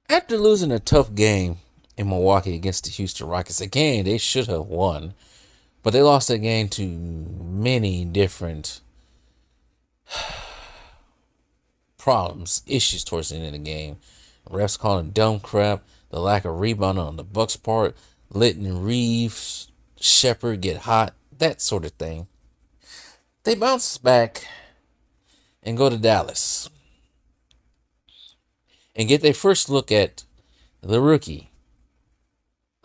After losing a tough game in Milwaukee against the Houston Rockets, again, they should have won, but they lost that game to many different problems, issues towards the end of the game. Refs calling dumb crap, the lack of rebound on the Bucks' part, letting Reeves, Shepard get hot, that sort of thing. They bounce back and go to Dallas and get their first look at the rookie,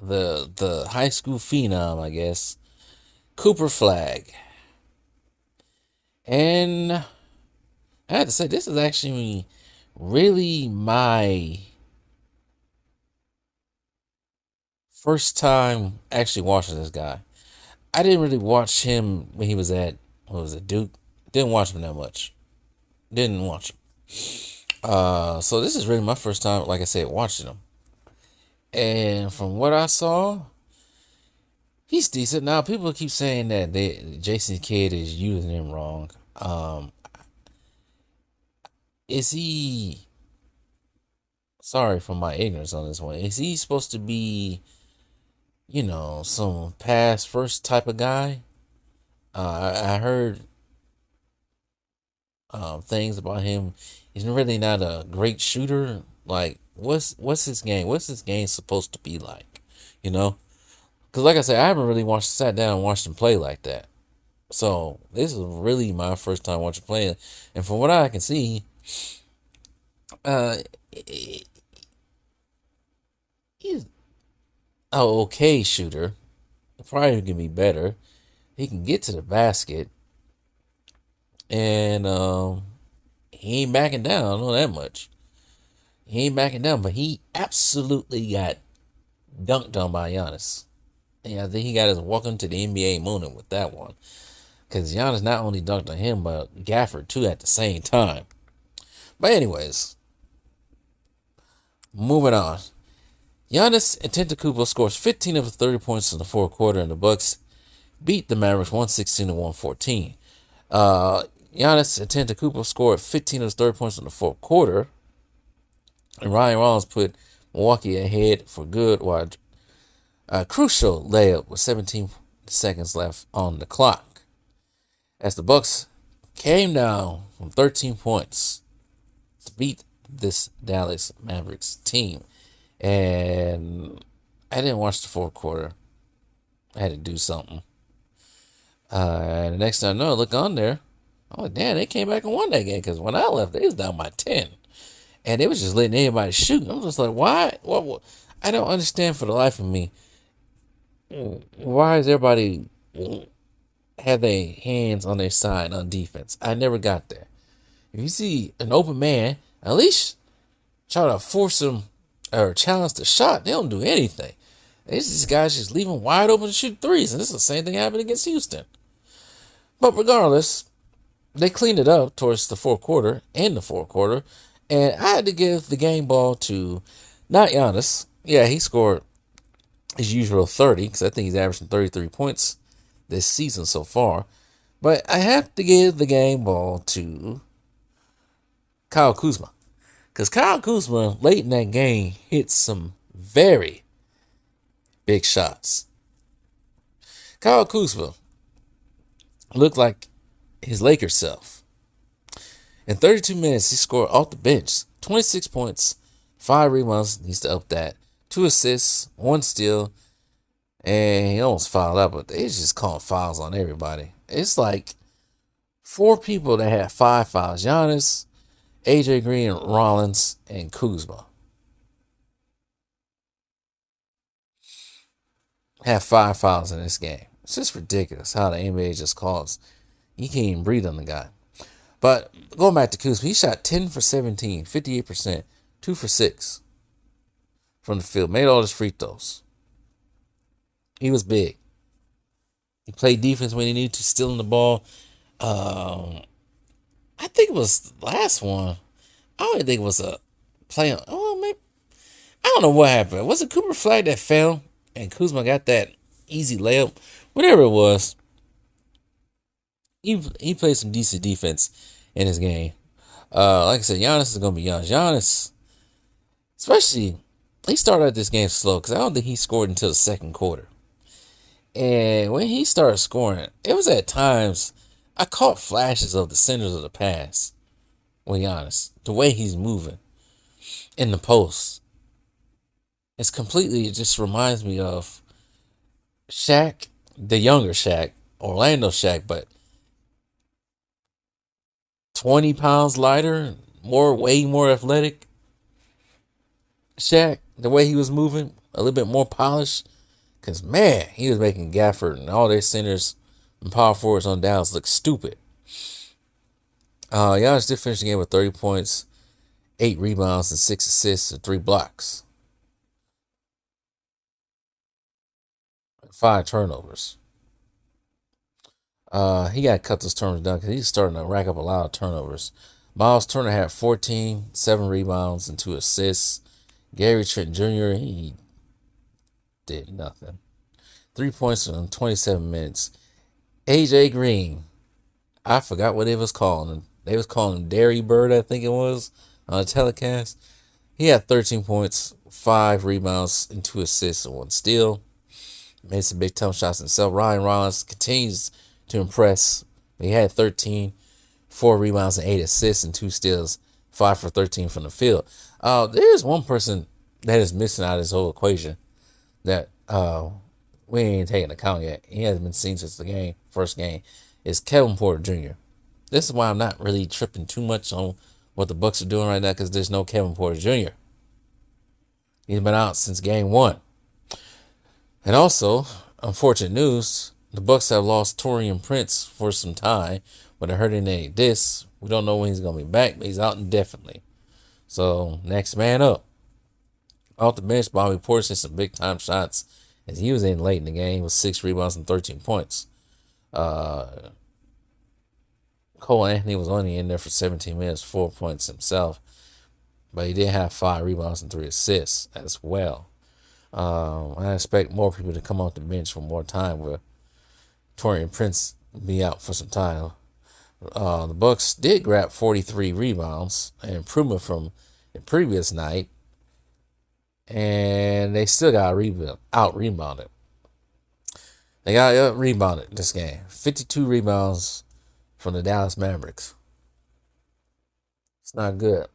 the high school phenom, I guess, Cooper Flagg. And I have to say, this is actually really my first time actually watching this guy. I didn't really watch him when he was at, what was it, Duke? Didn't watch him that much. Didn't watch him. So this is really my first time, like I said, watching him. And from what I saw, he's decent. Now people keep saying that Jason Kidd is using him wrong. Is he? Sorry for my ignorance on this one. Is he supposed to be, some pass first type of guy? I heard things about him. He's really not a great shooter. Like, what's his game? What's his game supposed to be like? You know, because like I said, I haven't really sat down and watched him play like that. So this is really my first time watching play, and from what I can see, uh, he's an okay shooter. Probably can be better. He can get to the basket, and he ain't backing down. I know that much. He ain't backing down, but he absolutely got dunked on by Giannis. Yeah, I think he got his welcome to the NBA moment with that one. Because Giannis not only dunked on him, but Gafford too at the same time. But anyways, moving on. Giannis Antetokounmpo scores 15 of the 30 points in the fourth quarter, and the Bucks beat the Mavericks 116 to 114. Giannis Antetokounmpo scored 15 of his 30 points in the fourth quarter, and Ryan Rollins put Milwaukee ahead for good, while a crucial layup with 17 seconds left on the clock. As the Bucks came down from 13 points to beat this Dallas Mavericks team. And I didn't watch the fourth quarter. I had to do something. And the next time I know, I look on there. I'm like, damn, they came back and won that game. Because when I left, they was down by 10. And they was just letting anybody shoot. I'm just like, why? What? I don't understand for the life of me. Why is everybody have their hands on their side on defense? I never got there. If you see an open man, at least try to force him or challenge the shot. They don't do anything. These guys just leave them wide open to shoot threes. And this is the same thing happened against Houston. But regardless, they cleaned it up towards the fourth quarter, in the fourth quarter. And I had to give the game ball to not Giannis. Yeah, he scored his usual 30, because I think he's averaging 33 points this season so far. But I have to give the game ball to Kyle Kuzma. Because Kyle Kuzma, late in that game, hit some very big shots. Kyle Kuzma looked like his Lakers self. In 32 minutes, he scored off the bench 26 points, 5 rebounds, needs to up that, 2 assists, 1 steal, and he almost fouled out, but they just calling fouls on everybody. It's like 4 people that had 5 fouls. Giannis, AJ Green, Rollins, and Kuzma have 5 fouls in this game. It's just ridiculous how the NBA just calls. You can't even breathe on the guy. But going back to Kuzma, he shot 10 for 17, 58%, 2 for 6 from the field. Made all his free throws. He was big. He played defense when he needed to, stealing the ball. I think it was the last one. I don't even think it was a play on. Oh, maybe. I don't know what happened. Was it Cooper Flagg that fell and Kuzma got that easy layup? Whatever it was, he played some decent defense in his game. Like I said, Giannis is gonna be Giannis. Giannis Especially, he started out this game slow because I don't think he scored until the second quarter. And when he started scoring, it was at times I caught flashes of the centers of the pass. To be honest, the way he's moving in the post, it just reminds me of Shaq, the younger Shaq, Orlando Shaq, but 20 pounds lighter, way more athletic. Shaq, the way he was moving, a little bit more polished. Because, man, he was making Gafford and all their centers and power forwards on Dallas look stupid. Giannis did finish the game with 30 points, 8 rebounds, and 6 assists and 3 blocks. 5 turnovers. He got to cut those turnovers down because he's starting to rack up a lot of turnovers. Miles Turner had 14, 7 rebounds, and 2 assists. Gary Trent Jr., he did nothing. 3 points in 27 minutes. AJ Green, I forgot what they was calling him. They was calling him Dairy Bird, I think it was, on the telecast. He had 13 points, 5 rebounds, and 2 assists and 1 steal. Made some big time shots himself. Ryan Rollins continues to impress. He had 13, 4 rebounds and 8 assists and 2 steals, 5 for 13 from the field. There's one person that is missing out of this whole equation that we ain't taking account yet. He hasn't been seen since the first game. Is Kevin Porter Jr. This is why I'm not really tripping too much on what the Bucks are doing right now because there's no Kevin Porter Jr. He's been out since game 1. And also, unfortunate news, the Bucks have lost Taurean Prince for some time with a herniated disc. We don't know when he's going to be back, but he's out indefinitely. So, next man up. Off the bench, Bobby Portis hit some big time shots as he was in late in the game with 6 rebounds and 13 points. Cole Anthony was only in there for 17 minutes, 4 points himself, but he did have 5 rebounds and 3 assists as well. I expect more people to come off the bench for more time with Taurean Prince be out for some time. The Bucks did grab 43 rebounds, an improvement from the previous night, and they still got out rebounded. They got out rebounded this game. 52 rebounds from the Dallas Mavericks. It's not good.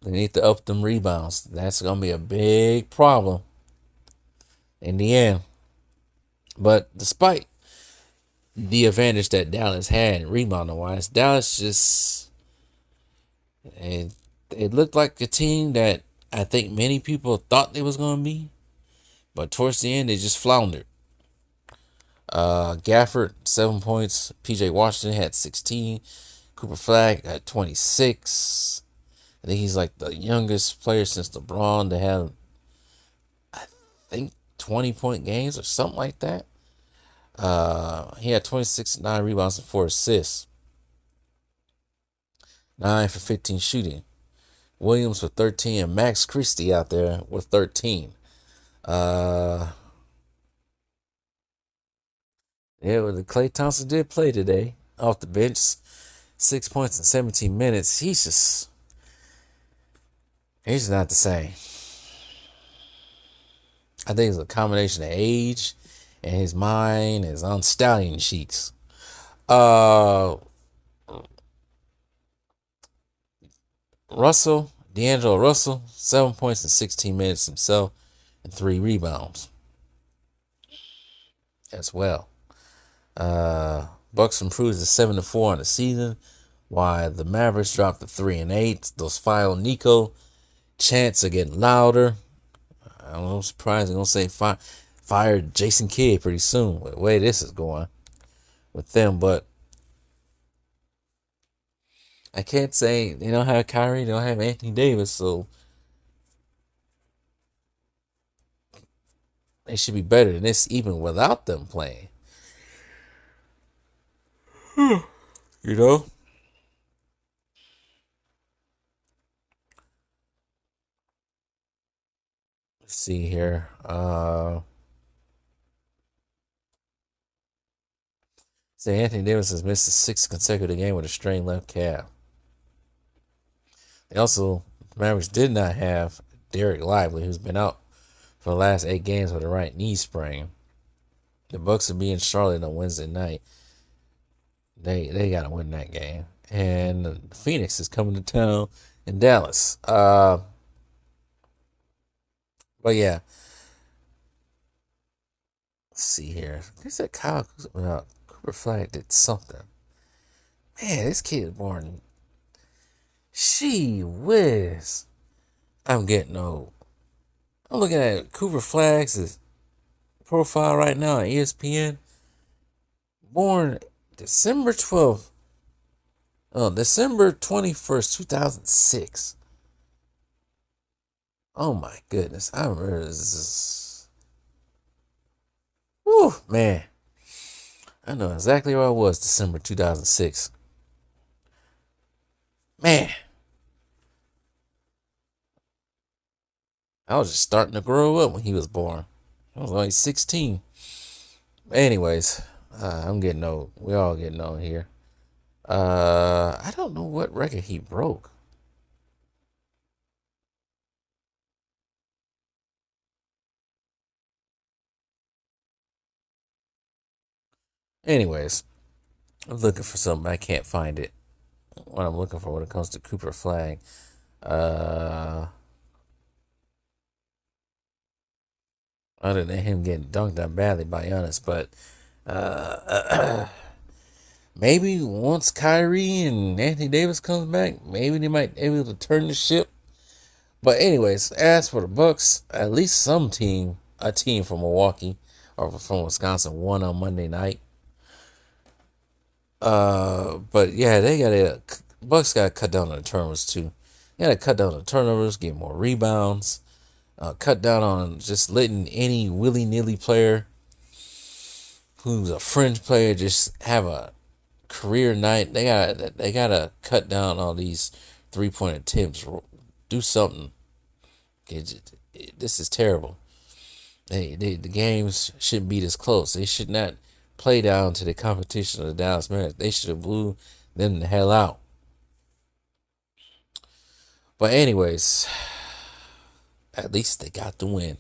They need to up them rebounds. That's going to be a big problem in the end. But despite the advantage that Dallas had rebounding wise, Dallas just it looked like a team that I think many people thought they was going to be, but towards the end they just floundered. Gafford 7 points, PJ Washington had 16, Cooper Flagg had 26. I think he's like the youngest player since LeBron to have, I think, 20-point games or something like that. He had 26, 9 rebounds, and 4 assists. 9 for 15 shooting. Williams with 13 and Max Christie out there with 13. The Klay Thompson did play today off the bench. 6 points in 17 minutes. He's just not the same. I think it's a combination of age and his mind is on stallion cheeks. D'Angelo Russell, 7 points in 16 minutes himself and 3 rebounds as well. Bucks improved to 7-4 on the season, while the Mavericks dropped to 3-8. Those File Nico chants are getting louder. I'm surprised they're gonna say fire Jason Kidd pretty soon with the way this is going with them, but I can't say they don't have Kyrie, they don't have Anthony Davis, so they should be better than this even without them playing. You know? Let's see here. Anthony Davis has missed his 6th consecutive game with a strained left calf. They also, the Mavericks did not have Derek Lively, who's been out for the last 8 games with a right knee sprain. The Bucks will be in Charlotte on Wednesday night. They gotta win that game. And Phoenix is coming to town in Dallas. But yeah, let's see here. They said Cooper Flagg did something. Man, this kid is born. She whiz. I'm getting old. I'm looking at Cooper Flagg's profile right now on ESPN. Born December 12th. Oh, December 21st, 2006. Oh my goodness. I remember this. Whew, man. I know exactly where I was December 2006. Man. I was just starting to grow up when he was born. I was only 16. Anyways, I'm getting old. We all getting old here. I don't know what record he broke. Anyways, I'm looking for something. I can't find it. What I'm looking for when it comes to Cooper Flagg. Uh, Other than him getting dunked on badly by Giannis, but maybe once Kyrie and Anthony Davis comes back, maybe they might be able to turn the ship. But anyways, as for the Bucks, at least a team from Milwaukee or from Wisconsin won on Monday night. But yeah, Bucks got to cut down on the turnovers too. They got to cut down on the turnovers, get more rebounds, cut down on just letting any willy nilly player who's a fringe player just have a career night. They gotta cut down all these 3-point attempts. Do something. This is terrible. The games shouldn't be this close. They should not play down to the competition of the Dallas Mavericks. They should have blew them the hell out. But anyways, at least they got the win.